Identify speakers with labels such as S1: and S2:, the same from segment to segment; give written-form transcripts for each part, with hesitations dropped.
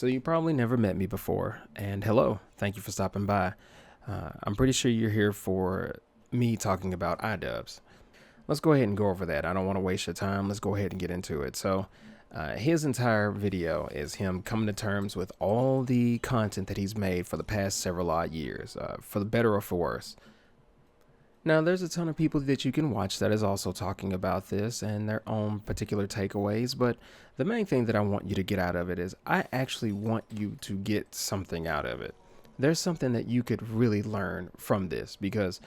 S1: So you probably never met me before, and hello, thank you for stopping by. I'm pretty sure you're here for me talking about Idubbbz. Let's go ahead and go over that. I don't want to waste your time. Let's go ahead and get into it. His entire video is him coming to terms with all the content that he's made for the past several odd years, for the better or for worse. Now, there's a ton of people that you can watch that is also talking about this and their own particular takeaways, but the main thing that I want you to get out of it is I actually want you to get something out of it. There's something that you could really learn from this because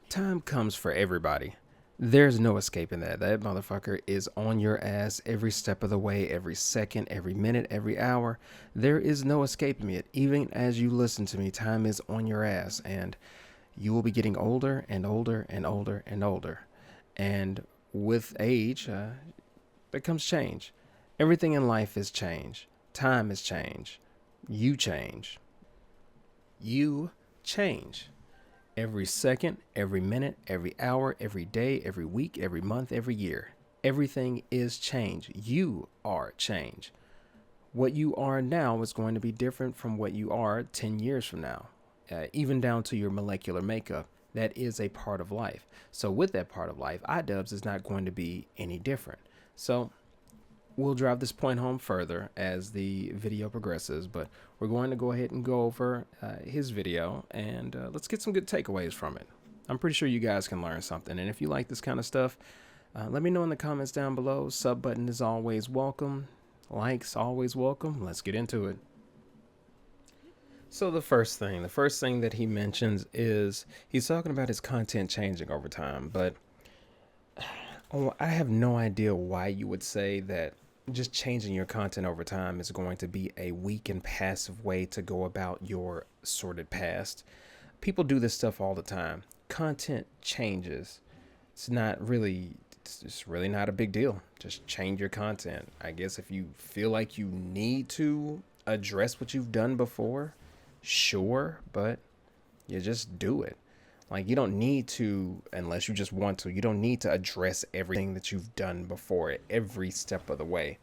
S1: time comes for everybody. There's no escaping that. That motherfucker is on your ass every step of the way, every second, every minute, every hour. There is no escaping it. Even as you listen to me, time is on your ass, and you will be getting older and older and older and older. And with age, there comes change. Everything in life is change. Time is change. You change. You change. Every second, every minute, every hour, every day, every week, every month, every year. Everything is change. You are change. What you are now is going to be different from what you are 10 years from now. Even down to your molecular makeup. That is a part of life. So with that part of life, Idubbbz is not going to be any different. So we'll drive this point home further as the video progresses, but we're going to go ahead and go over his video, and let's get some good takeaways from it. I'm pretty sure you guys can learn something, and if you like this kind of stuff, let me know in the comments down below. Sub button is always welcome. Likes always welcome. Let's get into it. So the first thing that he mentions is he's talking about his content changing over time, but I have no idea why you would say that just changing your content over time is going to be a weak and passive way to go about your sordid past. People do this stuff all the time. Content changes. It's really not a big deal. Just change your content. I guess if you feel like you need to address what you've done before, sure, but you just do it. Like, you don't need to, unless you just want to, you don't need to address everything that you've done before it every step of the way.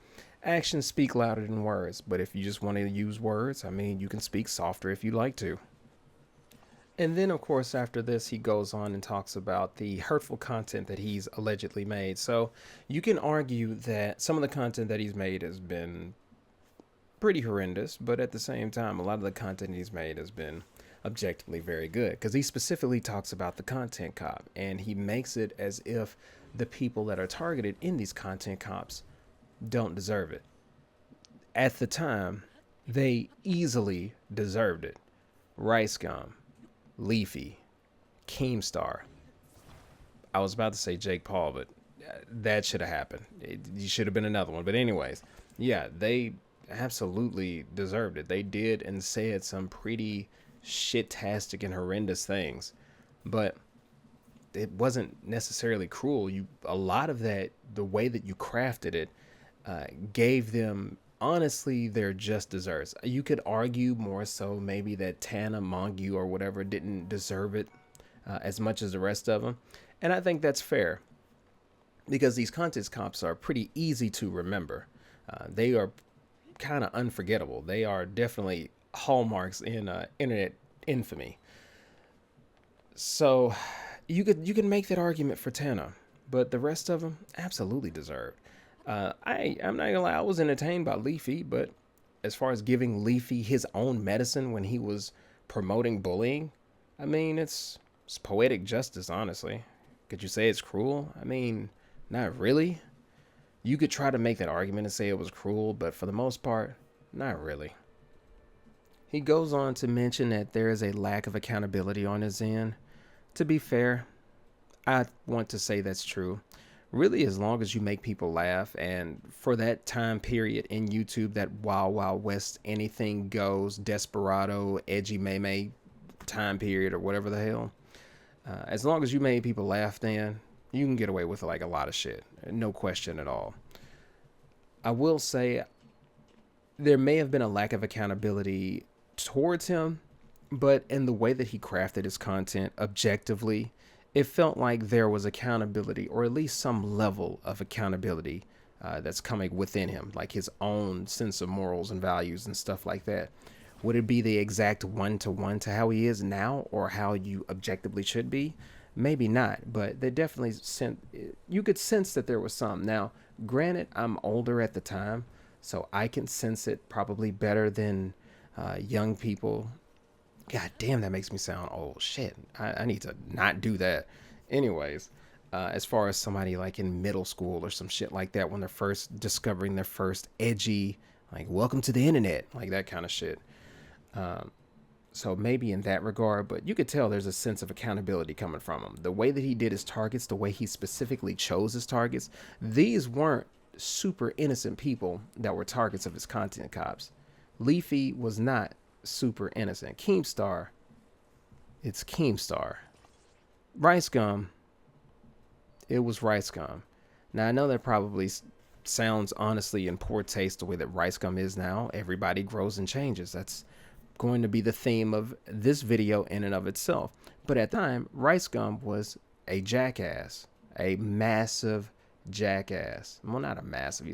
S1: Actions speak louder than words, but if you just want to use words, I mean, you can speak softer if you like to. And then, of course, after this, he goes on and talks about the hurtful content that he's allegedly made. So you can argue that some of the content that he's made has been pretty horrendous, but at the same time, a lot of the content he's made has been objectively very good, because he specifically talks about the content cop, and he makes it as if the people that are targeted in these content cops don't deserve it. At the time, they easily deserved it. Rice Gum, Leafy, Keemstar. I was about to say Jake Paul, but that should have happened. It should have been another one. But anyways, yeah, they absolutely deserved it. They did and said some pretty shit-tastic and horrendous things, but it wasn't necessarily cruel. A lot of that, the way that you crafted it, gave them honestly their just desserts. You could argue more so maybe that Tana Mongeau or whatever didn't deserve it as much as the rest of them, and I think that's fair because these content cops are pretty easy to remember. They are kind of unforgettable. They are definitely hallmarks in internet infamy. So you can make that argument for Tana, but the rest of them absolutely deserved. I'm not gonna lie, I was entertained by Leafy, but as far as giving Leafy his own medicine when he was promoting bullying, I mean, it's poetic justice, honestly. Could you say it's cruel? I mean, not really. You could try to make that argument and say it was cruel, but for the most part, not really. He goes on to mention that there is a lack of accountability on his end. To be fair, I want to say that's true. Really, as long as you make people laugh, and for that time period in YouTube, that Wild Wild West, anything goes, desperado, edgy meme time period, or whatever the hell, as long as you made people laugh, then you can get away with like a lot of shit. No question at all. I will say there may have been a lack of accountability towards him, but in the way that he crafted his content objectively, it felt like there was accountability, or at least some level of accountability that's coming within him, like his own sense of morals and values and stuff like that. Would it be the exact one to how he is now or how you objectively should be? Maybe not, but they definitely you could sense that there was some. Now, granted, I'm older at the time, so I can sense it probably better than young people. God damn, that makes me sound old. Shit, I need to not do that. Anyways, as far as somebody like in middle school or some shit like that, when they're first discovering their first edgy, like, welcome to the internet, like that kind of shit. Um, so maybe in that regard, but you could tell there's a sense of accountability coming from him. The way that he did his targets, the way he specifically chose his targets, these weren't super innocent people that were targets of his content cops. Leafy was not super innocent. Keemstar, it's Keemstar. Rice Gum, it was Rice Gum. Now I know that probably sounds honestly in poor taste the way that Rice Gum is now. Everybody grows and changes. That's going to be the theme of this video in and of itself. But at the time, Rice Gum was a jackass, a massive jackass. Well, not a massive,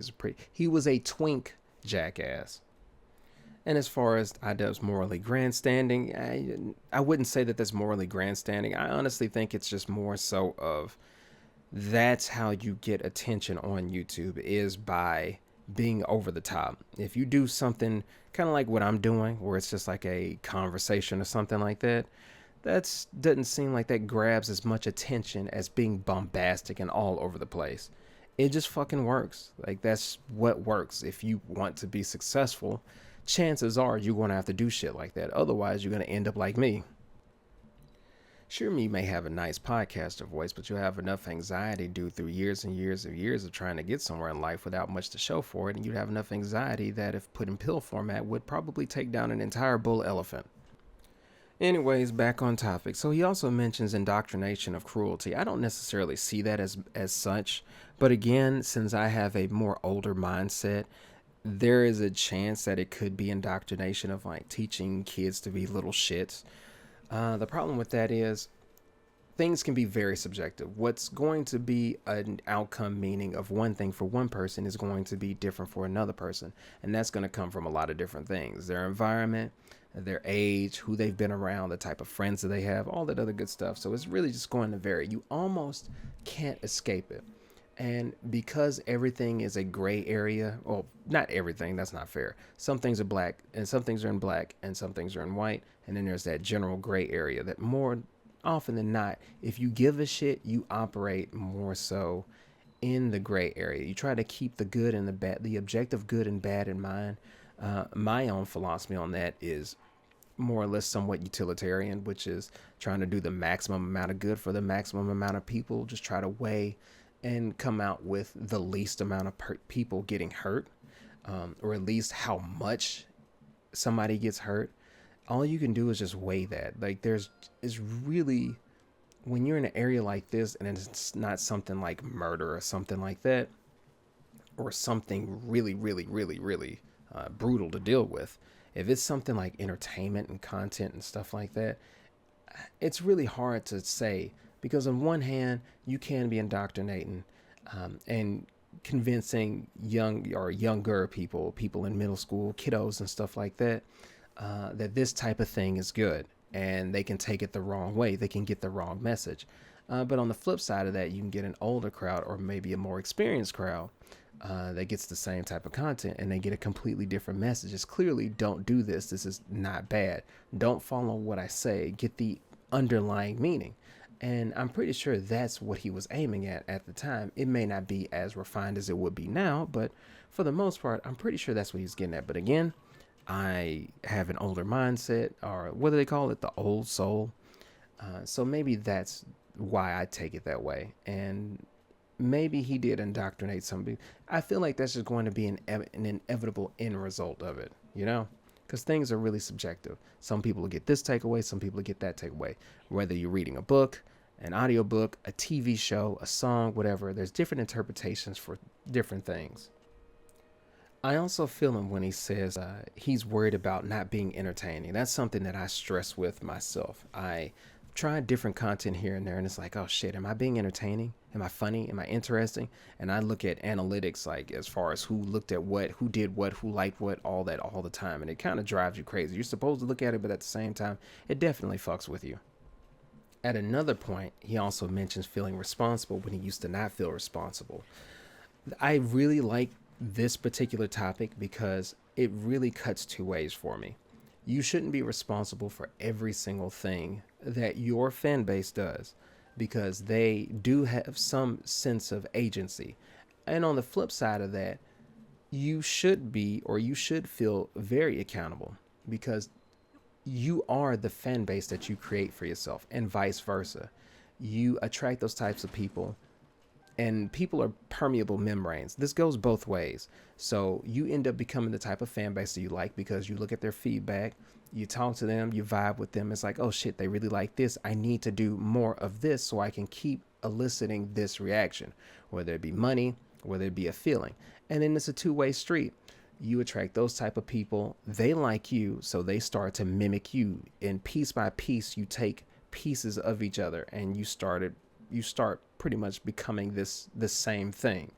S1: he was a twink jackass. And as far as Idubbbz morally grandstanding, I wouldn't say that that's morally grandstanding. I honestly think it's just more so of that's how you get attention on YouTube, is by being over the top. If you do something kind of like what I'm doing, where it's just like a conversation or something like that, that doesn't seem like that grabs as much attention as being bombastic and all over the place. It just fucking works. Like, that's what works. If you want to be successful, chances are you're going to have to do shit like that. Otherwise, you're going to end up like me. Sure, you may have a nice podcaster voice, but you'll have enough anxiety due through years and years of trying to get somewhere in life without much to show for it, and you'd have enough anxiety that, if put in pill format, would probably take down an entire bull elephant. Anyways, back on topic. So he also mentions indoctrination of cruelty. I don't necessarily see that as such, but again, since I have a more older mindset, there is a chance that it could be indoctrination of like teaching kids to be little shits. The problem with that is things can be very subjective. What's going to be an outcome meaning of one thing for one person is going to be different for another person. And that's going to come from a lot of different things: their environment, their age, who they've been around, the type of friends that they have, all that other good stuff. So it's really just going to vary. You almost can't escape it. And because everything is a gray area, well, not everything, that's not fair. Some things are black and some things are in black and some things are in white. And then there's that general gray area that more often than not, if you give a shit, you operate more so in the gray area. You try to keep the good and the bad, the objective good and bad in mind. My own philosophy on that is more or less somewhat utilitarian, which is trying to do the maximum amount of good for the maximum amount of people. Just try to weigh and come out with the least amount of people getting hurt, or at least how much somebody gets hurt. All you can do is just weigh that. Like, is really, when you're in an area like this and it's not something like murder or something like that, or something really, really, really, really brutal to deal with. If it's something like entertainment and content and stuff like that, it's really hard to say, because on one hand, you can be indoctrinating and convincing young or younger people in middle school, kiddos and stuff like that, that this type of thing is good, and they can take it the wrong way. They can get the wrong message. But on the flip side of that, you can get an older crowd or maybe a more experienced crowd that gets the same type of content, and they get a completely different message. It's clearly, don't do this. This is not bad. Don't follow what I say. Get the underlying meaning. And I'm pretty sure that's what he was aiming at the time. It may not be as refined as it would be now, but for the most part, I'm pretty sure that's what he's getting at. But again, I have an older mindset, or what do they call it? The old soul. So maybe that's why I take it that way. And maybe he did indoctrinate somebody. I feel like that's just going to be an inevitable end result of it, you know? Because things are really subjective. Some people will get this takeaway, some people will get that takeaway. Whether you're reading a book, an audiobook, a TV show, a song, whatever, there's different interpretations for different things. I also feel him when he says he's worried about not being entertaining. That's something that I stress with myself. I tried different content here and there, and it's like, oh shit, am I being entertaining? Am I funny? Am I interesting? And I look at analytics, like as far as who looked at what, who did what, who liked what, all that all the time. And it kind of drives you crazy. You're supposed to look at it, but at the same time, it definitely fucks with you. At another point, he also mentions feeling responsible when he used to not feel responsible. I really like this particular topic because it really cuts two ways for me. You shouldn't be responsible for every single thing that your fan base does because they do have some sense of agency. And on the flip side of that, you should be or you should feel very accountable because you are the fan base that you create for yourself and vice versa. You attract those types of people, and people are permeable membranes. This goes both ways. So you end up becoming the type of fan base that you like because you look at their feedback, you talk to them, you vibe with them. It's like, oh shit, they really like this. I need to do more of this so I can keep eliciting this reaction, whether it be money, whether it be a feeling. And then it's a two-way street. You attract those type of people. They like you, so they start to mimic you. And piece by piece, you take pieces of each other, and you start pretty much becoming the same thing.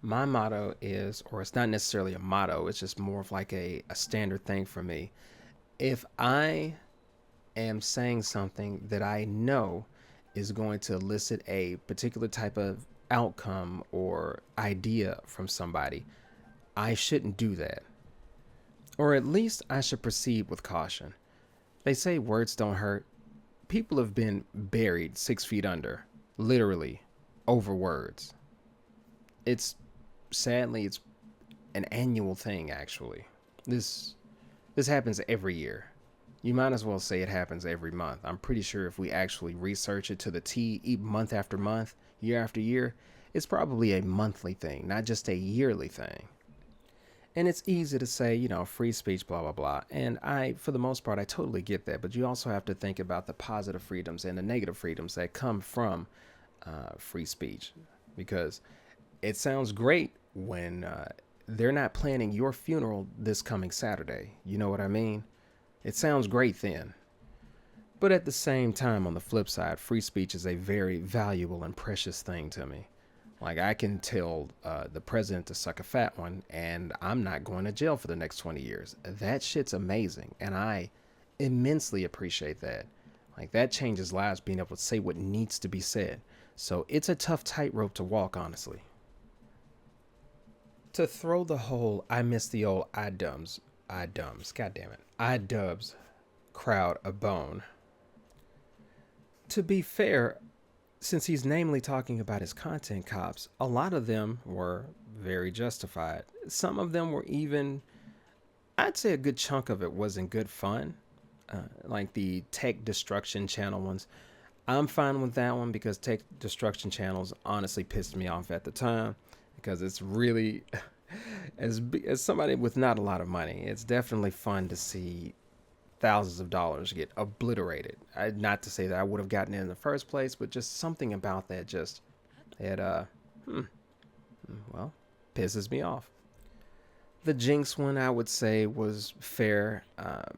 S1: My motto is, or it's not necessarily a motto, it's just more of like a standard thing for me. If I am saying something that I know is going to elicit a particular type of outcome or idea from somebody, I shouldn't do that. Or at least I should proceed with caution. They say words don't hurt. People have been buried 6 feet under, literally, over words. Sadly, it's an annual thing, actually. This happens every year. You might as well say it happens every month. I'm pretty sure if we actually research it to the T, month after month, year after year, it's probably a monthly thing, not just a yearly thing. And it's easy to say, free speech, blah, blah, blah. And for the most part, I totally get that. But you also have to think about the positive freedoms and the negative freedoms that come from free speech. Because it sounds great when they're not planning your funeral this coming Saturday. You know what I mean? It sounds great then. But at the same time, on the flip side, free speech is a very valuable and precious thing to me. Like, I can tell the president to suck a fat one, and I'm not going to jail for the next 20 years. That shit's amazing, and I immensely appreciate that. Like, that changes lives, being able to say what needs to be said. So it's a tough tightrope to walk, honestly. To throw the whole I miss the old Idubbbz, Idubbbz crowd a bone. To be fair, since he's namely talking about his content cops, a lot of them were very justified. Some of them were even, I'd say a good chunk of it wasn't good fun. Like the tech destruction channel ones. I'm fine with that one because tech destruction channels honestly pissed me off at the time because it's really, as somebody with not a lot of money, it's definitely fun to see thousands of dollars get obliterated. Not to say that I would have gotten it in the first place, but just something about that pisses me off. The Jinx one, I would say, was fair,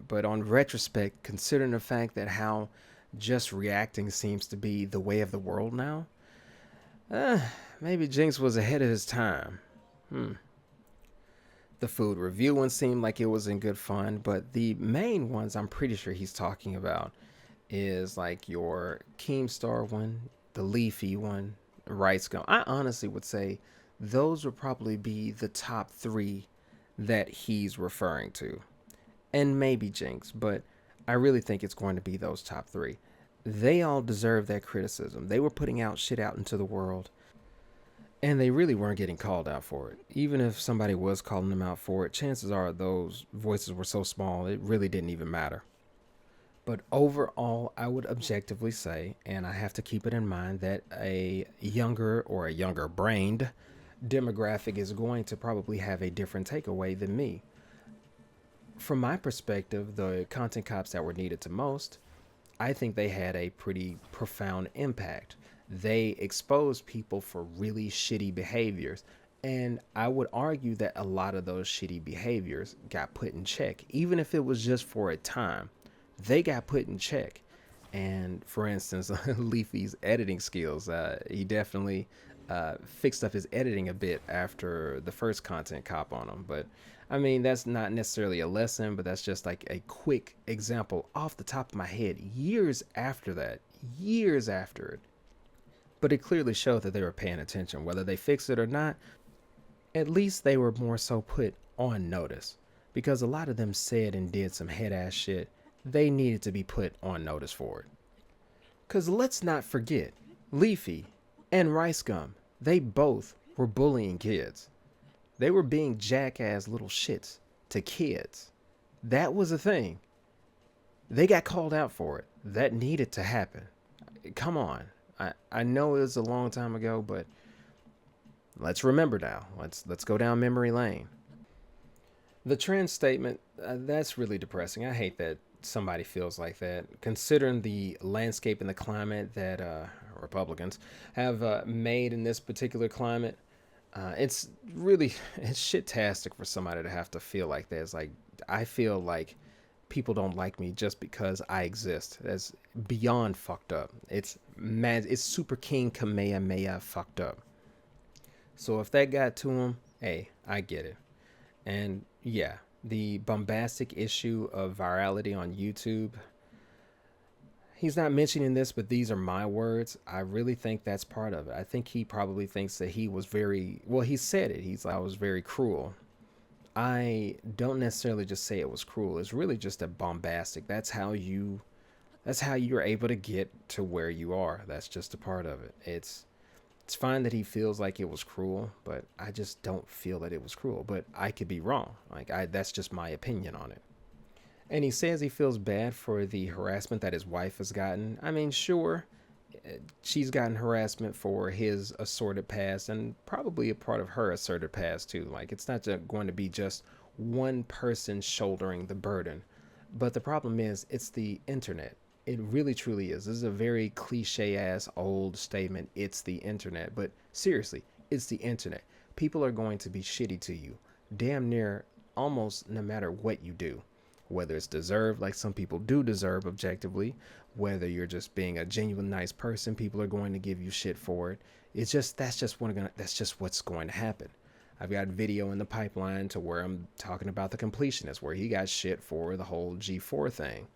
S1: but on retrospect, considering the fact that how just reacting seems to be the way of the world now, maybe Jinx was ahead of his time. The food review one seemed like it was in good fun, but the main ones I'm pretty sure he's talking about is like your Keemstar one, the Leafy one, Right Scum. I honestly would say those would probably be the top three that he's referring to. And maybe Jinx, but I really think it's going to be those top three. They all deserve that criticism. They were putting out shit out into the world, and they really weren't getting called out for it. Even if somebody was calling them out for it, chances are those voices were so small, it really didn't even matter. But overall, I would objectively say, and I have to keep it in mind, that a younger brained demographic is going to probably have a different takeaway than me. From my perspective, the content cops that were needed the most, I think they had a pretty profound impact. They exposed people for really shitty behaviors. And I would argue that a lot of those shitty behaviors got put in check. Even if it was just for a time, they got put in check. And for instance, Leafy's editing skills, he definitely fixed up his editing a bit after the first content cop on him. But I mean, that's not necessarily a lesson, but that's just like a quick example off the top of my head, years after that, years after it. But it clearly showed that they were paying attention. Whether they fixed it or not, at least they were more so put on notice. Because a lot of them said and did some head ass shit they needed to be put on notice for it. Because let's not forget, Leafy and Rice Gum, they both were bullying kids. They were being jackass little shits to kids. That was a thing. They got called out for it. That needed to happen. Come on. I know it was a long time ago, but let's remember now. Let's go down memory lane. The trans statement, that's really depressing. I hate that somebody feels like that, considering the landscape and the climate that Republicans have made in this particular climate. It's shit-tastic for somebody to have to feel like that. It's like, I feel like people don't like me just because I exist. That's beyond fucked up. It's mad. It's super King Kamehameha fucked up. So if that got to him, hey, I get it. And yeah, the bombastic issue of virality on YouTube. He's not mentioning this, but these are my words. I really think that's part of it. I think he probably thinks that he was he said it. He's like, I was very cruel. I don't necessarily just say it was cruel. It's really just a bombastic. That's how you're able to get to where you are. That's just a part of it. It's fine that he feels like it was cruel, but I just don't feel that it was cruel. But I could be wrong. That's just my opinion on it. And he says he feels bad for the harassment that his wife has gotten. I mean, sure, she's gotten harassment for his assorted past and probably a part of her assorted past too. Like, it's not going to be just one person shouldering the burden. But the problem is, it's the internet. It really truly is. This is a very cliche ass old statement. It's the internet. But seriously, it's the internet. People are going to be shitty to you damn near almost no matter what you do. Whether it's deserved, like some people do deserve objectively, whether you're just being a genuine nice person, people are going to give you shit for it. That's just what's going to happen. I've got video in the pipeline to where I'm talking about the completionist, where he got shit for the whole G4 thing.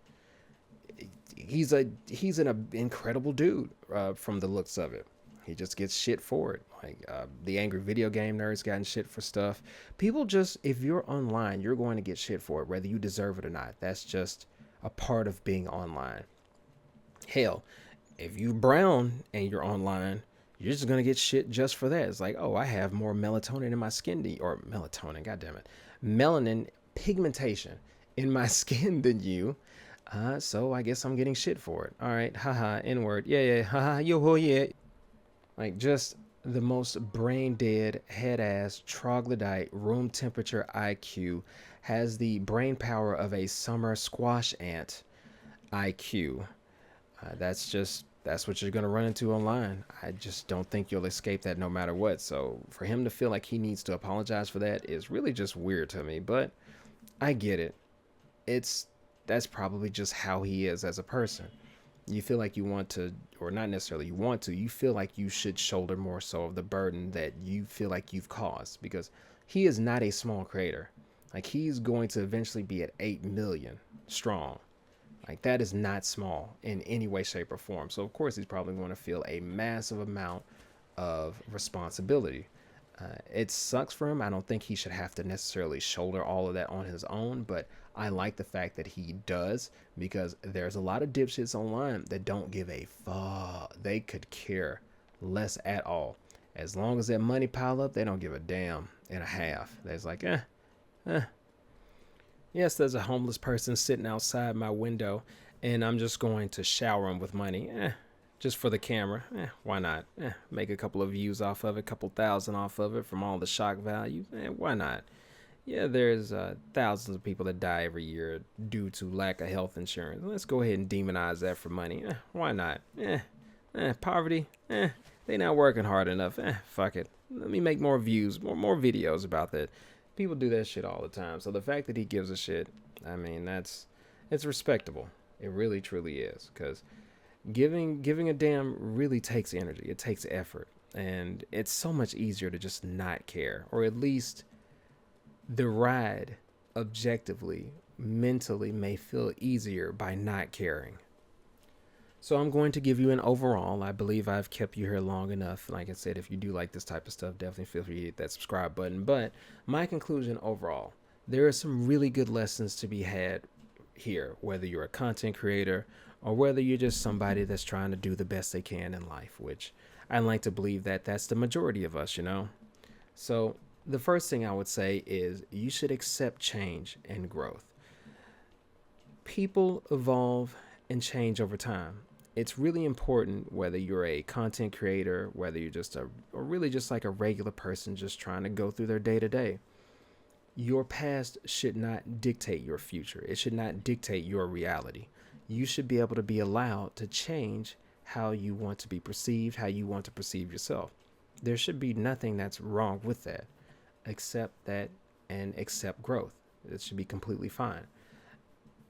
S1: He's an incredible dude from the looks of it. He just gets shit for it. Like the angry video game nerds gotten shit for stuff. People just, if you're online, you're going to get shit for it, whether you deserve it or not. That's just a part of being online. Hell, if you brown and you're online, you're just going to get shit just for that. It's like, oh, I have more melatonin in my skin melanin pigmentation in my skin than you. So I guess I'm getting shit for it. All right, haha, N-word. Yeah, haha, yo, yeah. Like, just the most brain dead, head ass, troglodyte, room temperature IQ, has the brain power of a summer squash ant IQ. That's what you're going to run into online. I just don't think you'll escape that no matter what. So for him to feel like he needs to apologize for that is really just weird to me, but I get it. That's probably just how he is as a person. You feel like you want to, or not necessarily you want to, you feel like you should shoulder more so of the burden that you feel like you've caused, because he is not a small creator. Like, he's going to eventually be at 8 million strong. Like, that is not small in any way, shape, or form. So of course he's probably going to feel a massive amount of responsibility. It sucks for him. I don't think he should have to necessarily shoulder all of that on his own, but I like the fact that he does, because there's a lot of dipshits online that don't give a fuck. They could care less at all. As long as that money pile up, they don't give a damn and a half. They're like, yes, there's a homeless person sitting outside my window and I'm just going to shower him with money. Just for the camera. Why not? Make a couple of views off of it, a couple thousand off of it from all the shock value. Why not? Yeah, there's thousands of people that die every year due to lack of health insurance. Let's go ahead and demonize that for money. Why not? Poverty. They not working hard enough. Fuck it. Let me make more views, more videos about that. People do that shit all the time. So the fact that he gives a shit, I mean, it's respectable. It really, truly is. Because Giving a damn really takes energy. It takes effort. And it's so much easier to just not care, or at least the ride objectively, mentally may feel easier by not caring. So I'm going to give you an overall. I believe I've kept you here long enough. Like I said, if you do like this type of stuff, definitely feel free to hit that subscribe button. But my conclusion overall, there are some really good lessons to be had here, whether you're a content creator or whether you're just somebody that's trying to do the best they can in life, which I like to believe that that's the majority of us, you know? So the first thing I would say is you should accept change and growth. People evolve and change over time. It's really important whether you're a content creator, whether you're just or really just like a regular person just trying to go through their day to day. Your past should not dictate your future. It should not dictate your reality. You should be able to be allowed to change how you want to be perceived, how you want to perceive yourself. There should be nothing that's wrong with that. Accept that and accept growth. It should be completely fine.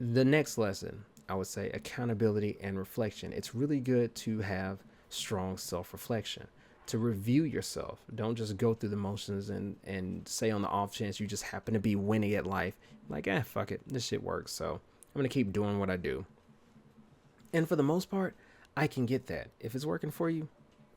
S1: The next lesson, I would say accountability and reflection. It's really good to have strong self-reflection, to review yourself. Don't just go through the motions and say on the off chance you just happen to be winning at life, like, fuck it, this shit works, so I'm going to keep doing what I do. And for the most part, I can get that. If it's working for you,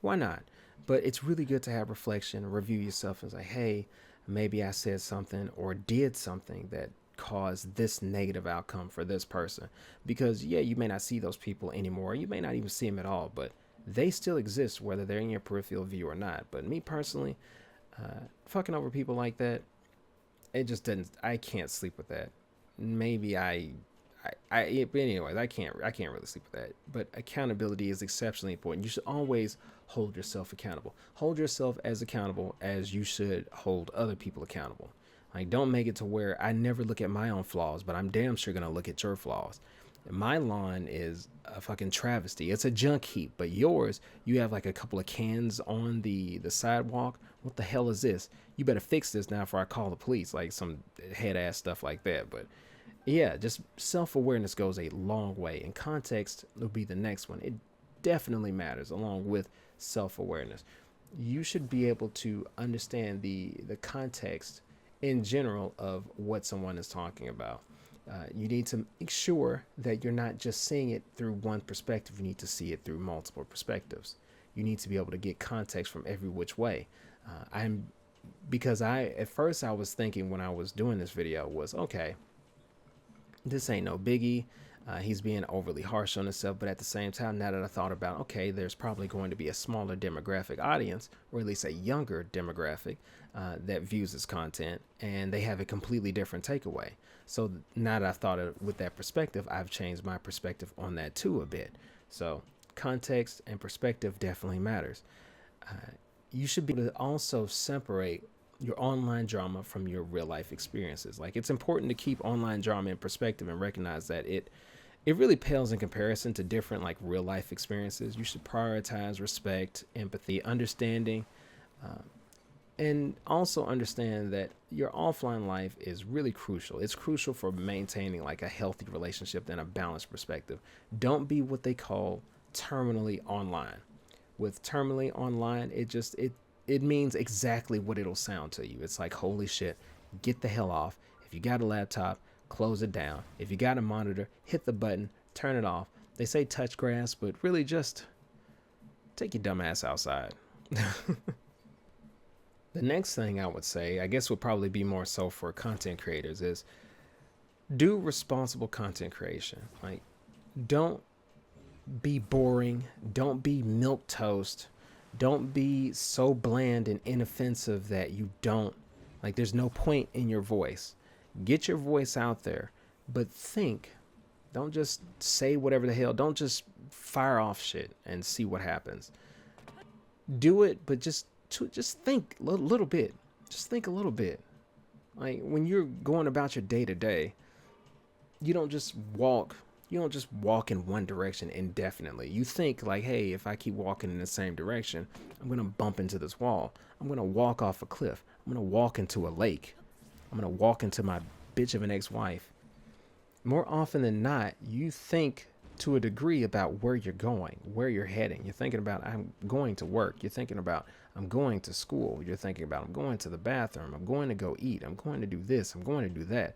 S1: why not? But it's really good to have reflection, review yourself and say, hey, maybe I said something or did something that caused this negative outcome for this person. Because yeah, you may not see those people anymore. You may not even see them at all, but they still exist whether they're in your peripheral view or not. But me personally, fucking over people like that, it just doesn't, I can't sleep with that. Maybe but anyways, I can't really sleep with that. But accountability is exceptionally important. You should always hold yourself accountable. Hold yourself as accountable as you should hold other people accountable. Like, don't make it to where I never look at my own flaws, but I'm damn sure gonna look at your flaws. My lawn is a fucking travesty. It's a junk heap, but yours, you have like a couple of cans on the sidewalk. What the hell is this? You better fix this now before I call the police, like some head ass stuff like that. But yeah, just self-awareness goes a long way, and context will be the next one. It definitely matters along with self-awareness. You should be able to understand the context in general of what someone is talking about. You need to make sure that you're not just seeing it through one perspective. You need to see it through multiple perspectives. You need to be able to get context from every which way. At first I was thinking when I was doing this video was, okay, this ain't no biggie. He's being overly harsh on himself, but at the same time, now that I thought about, okay, there's probably going to be a smaller demographic audience, or at least a younger demographic that views his content, and they have a completely different takeaway. So now that I've thought of with that perspective, I've changed my perspective on that too a bit. So context and perspective definitely matters. You should be able to also separate your online drama from your real life experiences. Like, it's important to keep online drama in perspective and recognize that it really pales in comparison to different like real life experiences. You should prioritize respect, empathy, understanding, and also understand that your offline life is really crucial. It's crucial for maintaining like a healthy relationship and a balanced perspective. Don't be what they call terminally online. With terminally online, it means exactly what it'll sound to you. It's like, holy shit, get the hell off. If you got a laptop, close it down. If you got a monitor, hit the button, turn it off. They say touch grass, but really just take your dumb ass outside. The next thing I would say, I guess would probably be more so for content creators, is do responsible content creation. Like, don't be boring. Don't be milquetoast. Don't be so bland and inoffensive that you don't, like, there's no point in your voice. Get your voice out there, but think. Don't just say whatever the hell. Don't just fire off shit and see what happens. Do it, but just think a little bit. Just think a little bit. Like, when you're going about your day to day, you don't just walk in one direction indefinitely. You think like, hey, if I keep walking in the same direction, I'm going to bump into this wall. I'm going to walk off a cliff. I'm going to walk into a lake. I'm going to walk into my bitch of an ex-wife. More often than not, you think to a degree about where you're going, where you're heading. You're thinking about, I'm going to work. You're thinking about, I'm going to school. You're thinking about, I'm going to the bathroom. I'm going to go eat. I'm going to do this. I'm going to do that.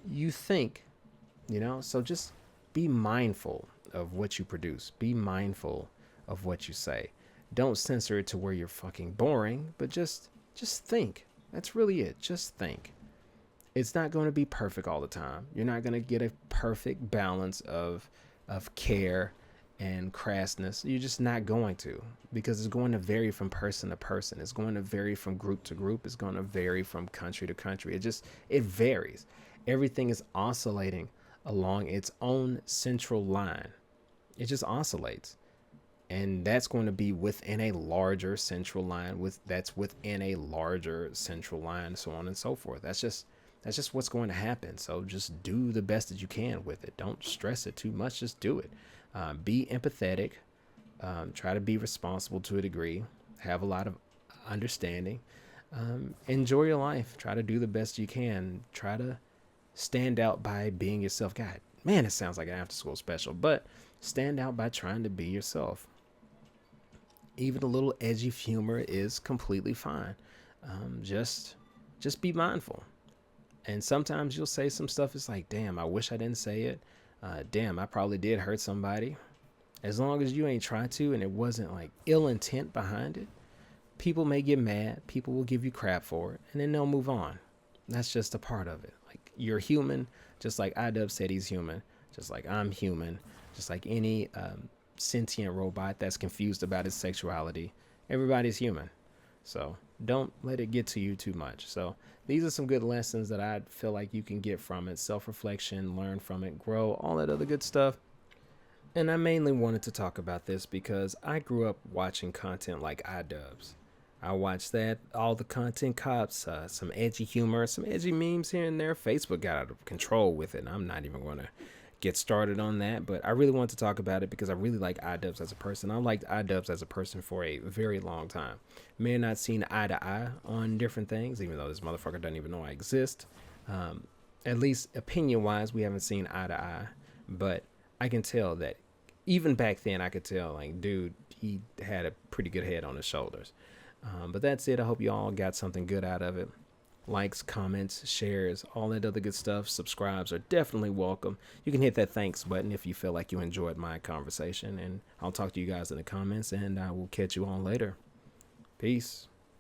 S1: You think, so just be mindful of what you produce. Be mindful of what you say. Don't censor it to where you're fucking boring, but just think. That's really it. Just think. It's not going to be perfect all the time. You're not going to get a perfect balance of care and crassness. You're just not going to, because it's going to vary from person to person. It's going to vary from group to group. It's going to vary from country to country. It varies. Everything is oscillating along its own central line. It just oscillates. And that's going to be within a larger central line, that's within a larger central line, so on and so forth. That's just what's going to happen. So just do the best that you can with it. Don't stress it too much. Just do it. Be empathetic. Try to be responsible to a degree. Have a lot of understanding. Enjoy your life. Try to do the best you can. Try to stand out by being yourself. God, man, it sounds like an after school special, but stand out by trying to be yourself. Even a little edgy humor is completely fine. Just be mindful. And sometimes you'll say some stuff. It's like, damn, I wish I didn't say it. Damn, I probably did hurt somebody. As long as you ain't tried to, and it wasn't like ill intent behind it, people may get mad. People will give you crap for it, and then they'll move on. That's just a part of it. Like, you're human, just like Idubbbz said he's human, just like I'm human, just like any sentient robot that's confused about his sexuality. Everybody's human. So don't let it get to you too much. So these are some good lessons that I feel like you can get from it. Self-reflection, learn from it, grow, all that other good stuff. And I mainly wanted to talk about this because I grew up watching content like Idubbbz. I watched that, all the content cops, some edgy humor, some edgy memes here and there. Facebook got out of control with it, and I'm not even going to get started on that, but I really want to talk about it because I really like Idubbbz as a person. I liked Idubbbz as a person for a very long time. May have not seen eye to eye on different things, even though this motherfucker doesn't even know I exist. At least opinion-wise, we haven't seen eye to eye, but I can tell that even back then, I could tell, like, dude, he had a pretty good head on his shoulders. But that's it. I hope you all got something good out of it. Likes, comments, shares, all that other good stuff. Subscribes are definitely welcome. You can hit that thanks button if you feel like you enjoyed my conversation. And I'll talk to you guys in the comments, and I will catch you on later. Peace.